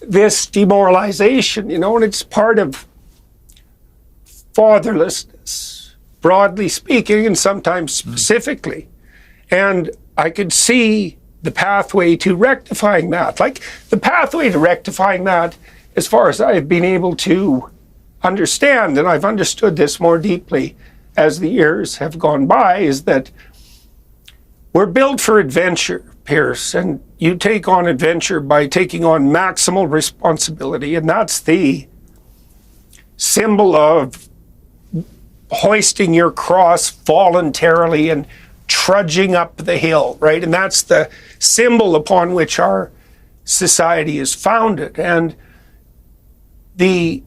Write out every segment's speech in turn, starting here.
this demoralization, and it's part of fatherlessness, broadly speaking, and sometimes specifically. And I could see the pathway to rectifying that. Like, the pathway to rectifying that, as far as I've been able to understand, and I've understood this more deeply as the years have gone by, is that we're built for adventure, Piers, and you take on adventure by taking on maximal responsibility, and that's the symbol of hoisting your cross voluntarily and trudging up the hill, right? And that's the symbol upon which our society is founded. And the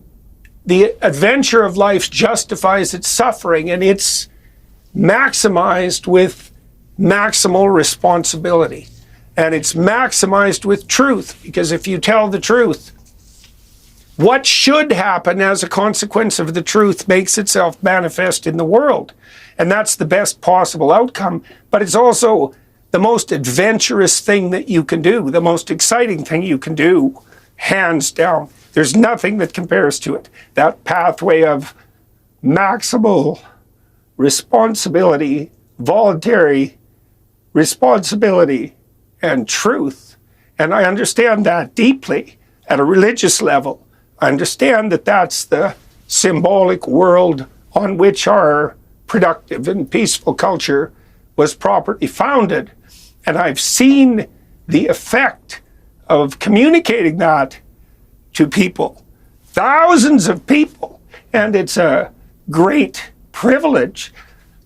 adventure of life justifies its suffering, and it's maximized with maximal responsibility. And it's maximized with truth, because if you tell the truth, what should happen as a consequence of the truth makes itself manifest in the world. And that's the best possible outcome, but it's also the most adventurous thing that you can do, the most exciting thing you can do, hands down. There's nothing that compares to it. That pathway of maximal responsibility, voluntary responsibility, and truth. And I understand that deeply at a religious level. I understand that that's the symbolic world on which our productive and peaceful culture was properly founded. And I've seen the effect of communicating that to people, thousands of people. And it's a great privilege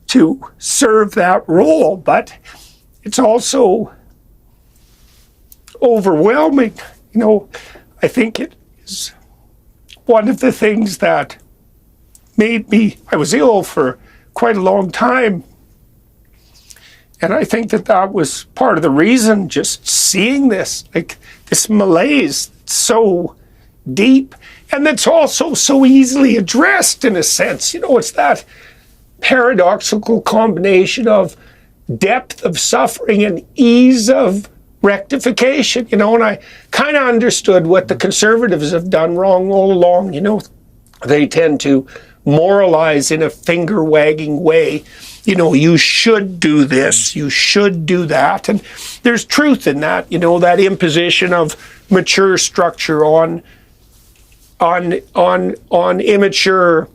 to serve that role, but it's also overwhelming. I think it is one of the things that made me, I was ill for quite a long time. And I think that was part of the reason, just seeing this, like this malaise, so deep, and that's also so easily addressed in a sense. It's that paradoxical combination of depth of suffering and ease of rectification, and I kind of understood what the conservatives have done wrong all along. They tend to moralize in a finger-wagging way. You should do this, you should do that, and there's truth in that. That imposition of mature structure on immature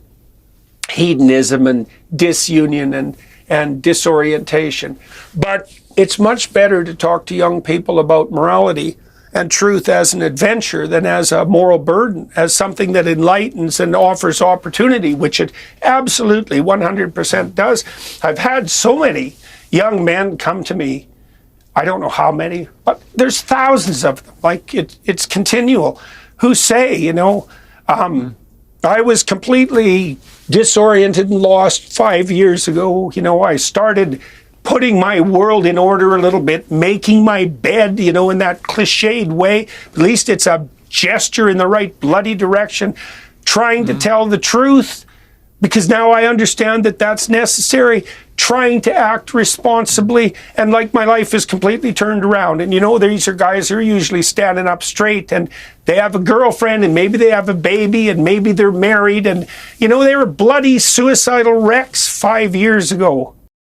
hedonism and disunion and disorientation. But it's much better to talk to young people about morality and truth as an adventure than as a moral burden, as something that enlightens and offers opportunity, which it absolutely 100% does. I've had so many young men come to me, I don't know how many, but there's thousands of them, like it's continual, who say, I was completely disoriented and lost 5 years ago. I started putting my world in order a little bit, making my bed, in that cliched way. At least it's a gesture in the right bloody direction, trying to tell the truth, because now I understand that that's necessary, trying to act responsibly, and like my life is completely turned around. And these are guys who are usually standing up straight, and they have a girlfriend, and maybe they have a baby, and maybe they're married, and they were bloody suicidal wrecks 5 years ago.